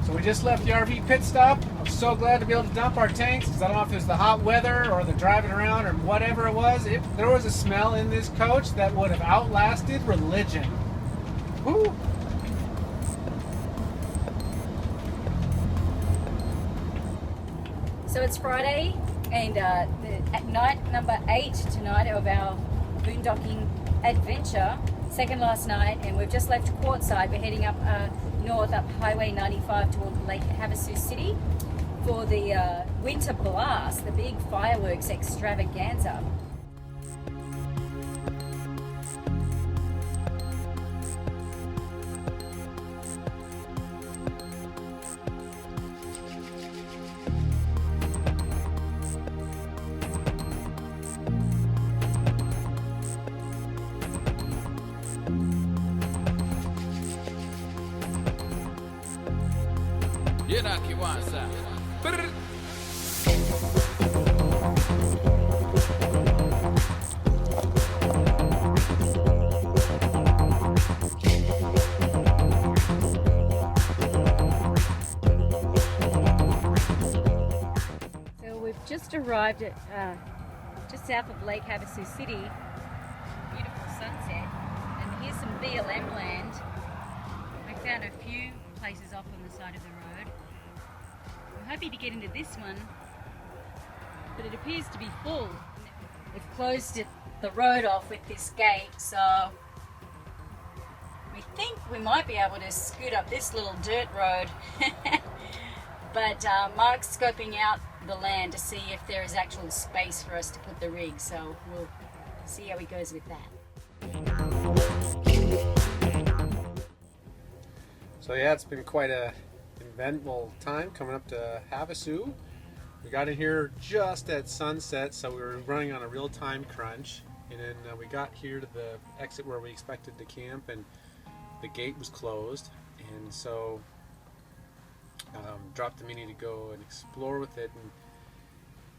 So we just left the RV pit stop. I'm so glad to be able to dump our tanks because I don't know if it was the hot weather or the driving around or whatever it was. There was a smell in this coach that would have outlasted religion. Woo! So it's Friday and night number 8 tonight of our boondocking adventure, second last night, and we've just left Quartzside. We're heading up north up Highway 95 toward Lake Havasu City for the winter blast, the big fireworks extravaganza. Just arrived at just south of Lake Havasu City. Beautiful sunset, and here's some BLM land. I found a few places off on the side of the road. I'm hoping to get into this one, but it appears to be full. They've closed the road off with this gate, so we think we might be able to scoot up this little dirt road. But Mark's scoping out the land to see if there is actual space for us to put the rig, so we'll see how he goes with that. So yeah, it's been quite a eventful time coming up to Havasu. We got in here just at sunset, so we were running on a real time crunch, and then we got here to the exit where we expected to camp, and the gate was closed, and so dropped the Mini to go and explore with it, and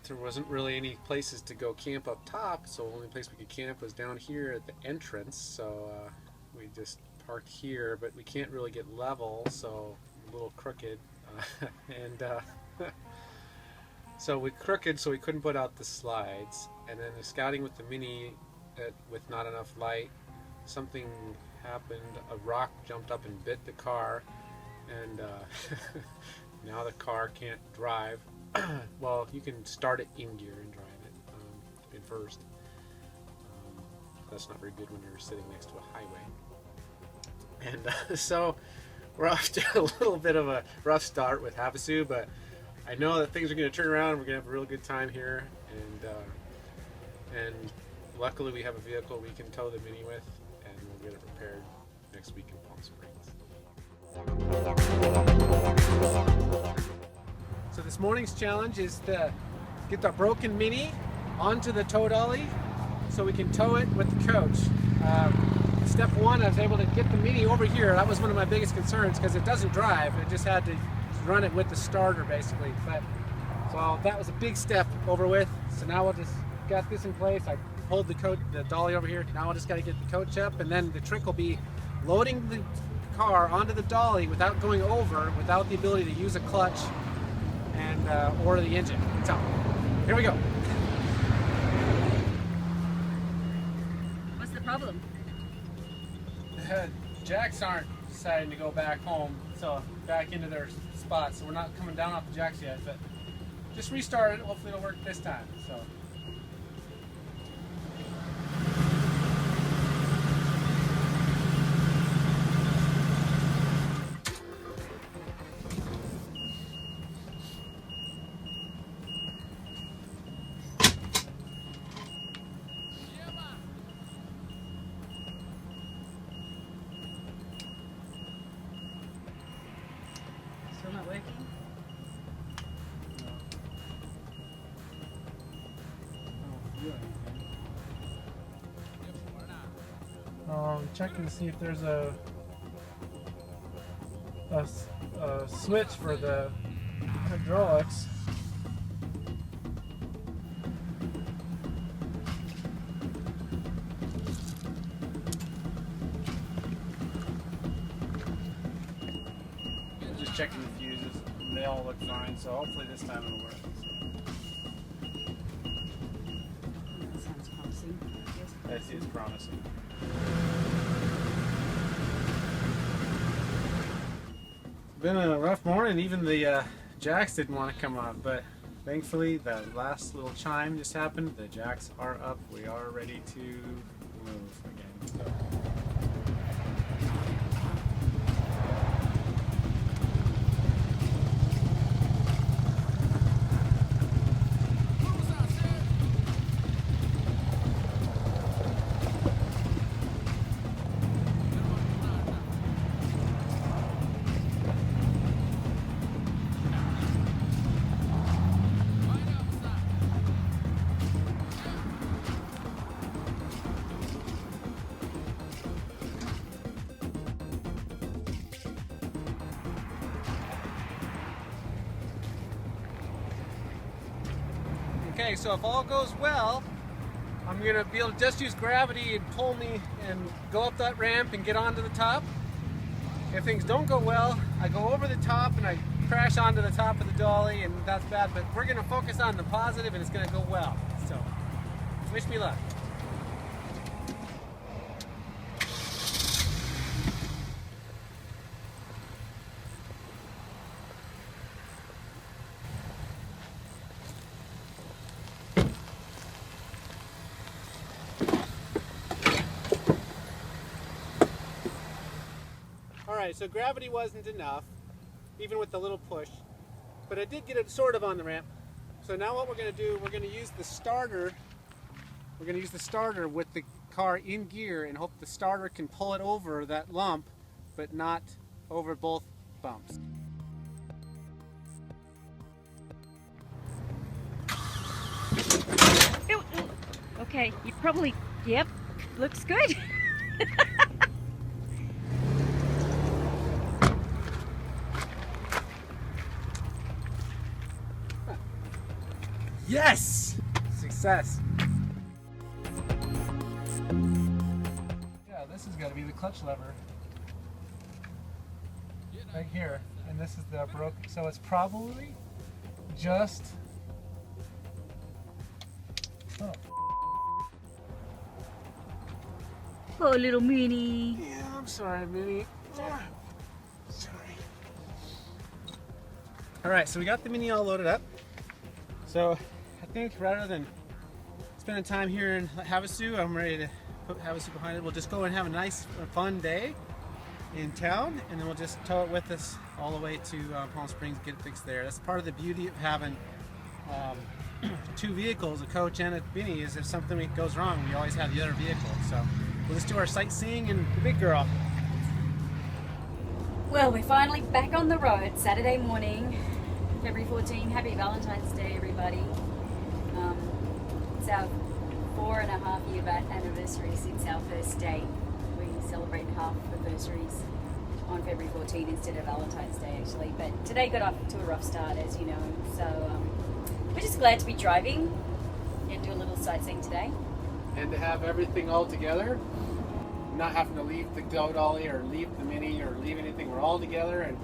there wasn't really any places to go camp up top, so the only place we could camp was down here at the entrance, so we just parked here, but we can't really get level, so a little crooked, and so we crooked, so we couldn't put out the slides, and then the scouting with the Mini with not enough light, something happened, a rock jumped up and bit the car, and now the car can't drive. Well, you can start it in gear and drive it in first. That's not very good when you're sitting next to a highway. And so we're off to a little bit of a rough start with Havasu, but I know that things are going to turn around and we're going to have a real good time here. And luckily we have a vehicle we can tow the Mini with, and we'll get it repaired next week in Palm Springs. So this morning's challenge is to get the broken Mini onto the tow dolly so we can tow it with the coach. Step one, I was able to get the Mini over here. That was one of my biggest concerns because it doesn't drive. I just had to run it with the starter basically. But so that was a big step over with. So now we'll just got this in place. I pulled the dolly over here. Now I just got to get the coach up, and then the trick will be loading the car onto the dolly without going over, without the ability to use a clutch and or the engine. So here we go. What's the problem? The jacks aren't deciding to go back home, so back into their spots. So we're not coming down off the jacks yet, but just restart it. Hopefully it'll work this time. So. Still not working? Checking to see if there's a switch for the hydraulics. checking the fuses. They all look fine, so hopefully this time it'll work. That sounds promising. Yes. That is promising. It's been a rough morning. Even the jacks didn't want to come up, but thankfully the last little chime just happened. The jacks are up. We are ready to move again. So. Okay, so if all goes well, I'm gonna be able to just use gravity and pull me and go up that ramp and get onto the top. If things don't go well, I go over the top and I crash onto the top of the dolly, and that's bad, but we're gonna focus on the positive and it's gonna go well. So, wish me luck. Alright, so gravity wasn't enough, even with the little push, but I did get it sort of on the ramp. So now what we're going to do, we're going to use the starter. We're going to use the starter with the car in gear and hope the starter can pull it over that lump, but not over both bumps. Okay, you probably, yep, looks good. Yes! Success! Yeah, this has got to be the clutch lever. Right here. And this is the broken, so it's probably just... Oh. Oh, little Minnie. Yeah, I'm sorry, Minnie. Sorry. Alright, so we got the Mini all loaded up. So I think rather than spending time here in Havasu, I'm ready to put Havasu behind it. We'll just go and have a nice, fun day in town, and then we'll just tow it with us all the way to Palm Springs, get it fixed there. That's part of the beauty of having two vehicles, a coach and a Mini, is if something goes wrong, we always have the other vehicle. So we'll just do our sightseeing and the big girl. Well, we're finally back on the road, Saturday morning, February 14. Happy Valentine's Day, everybody. It's our 4.5-year anniversary since our first date. We celebrate half anniversaries on February 14 instead of Valentine's Day, actually. But today got off to a rough start, as you know. So we're just glad to be driving and do a little sightseeing today. And to have everything all together, not having to leave the tow dolly or leave the Mini or leave anything. We're all together, and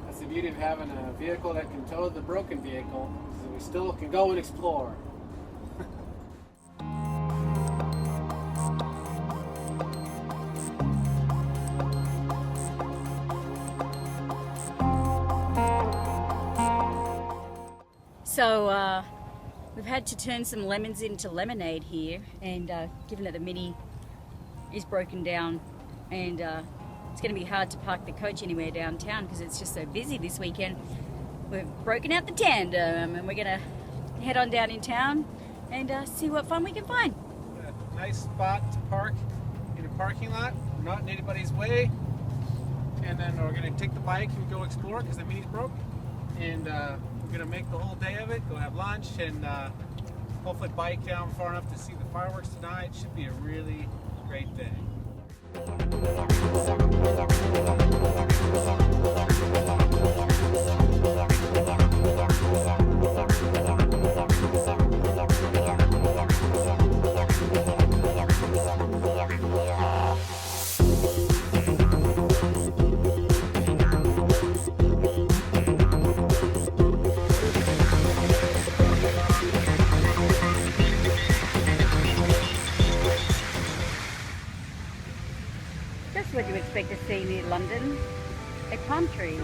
that's the beauty of having a vehicle that can tow the broken vehicle, so we still can go and explore. So we've had to turn some lemons into lemonade here, and given that the Mini is broken down, and it's going to be hard to park the coach anywhere downtown because it's just so busy this weekend, we've broken out the tandem and we're going to head on down in town and see what fun we can find. A nice spot to park in a parking lot, not in anybody's way, and then we're going to take the bike and go explore because the Mini's broke, and we're going to make the whole day of it, go have lunch, and hopefully bike down far enough to see the fireworks tonight. Should be a really great day. palm trees.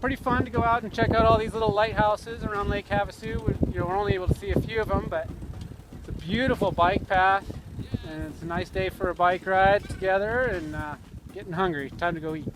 Pretty fun to go out and check out all these little lighthouses around Lake Havasu. We're only able to see a few of them, but it's a beautiful bike path, and it's a nice day for a bike ride together, and getting hungry. Time to go eat.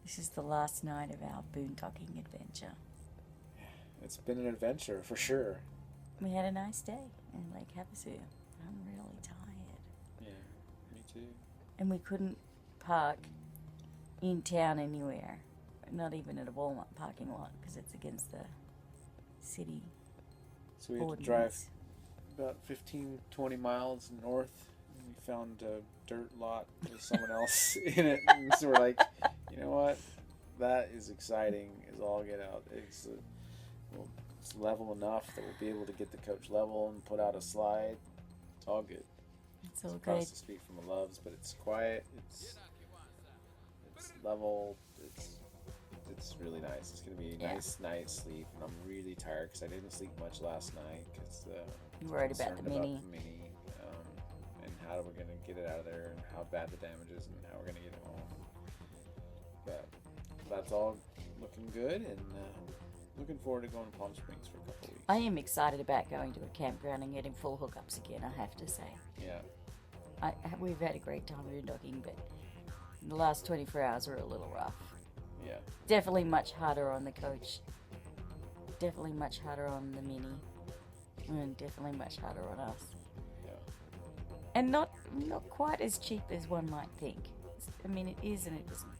This is the last night of our boondocking adventure. It's been an adventure for sure. We had a nice day in Lake Havasu. I'm really tired. Yeah, me too. And we couldn't park in town anywhere, not even at a Walmart parking lot, because it's against the city So we had to ordinance. drive about 15-20 miles north, and we found a dirt lot with someone else in it, and so we're like, you know what, that is exciting as all get out. It's level enough that we'll be able to get the coach level and put out a slide. It's all good. It's all across good. the street from the Loves, but it's quiet, it's level, it's really nice. It's gonna be a nice night's sleep, and I'm really tired because I didn't sleep much last night because You worried about the Mini. And how we're gonna get it out of there, and how bad the damage is, and how we're gonna get it home. But that's all looking good, and looking forward to going to Palm Springs for a couple of weeks. I am excited about going to a campground and getting full hookups again, I have to say. Yeah. We've had a great time boondocking, but the last 24 hours were a little rough. Yeah. Definitely much harder on the coach. Definitely much harder on the Mini. And definitely much harder on us. Yeah. And not quite as cheap as one might think. I mean, it is and it isn't.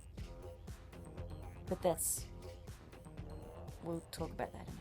But we'll talk about that in a minute.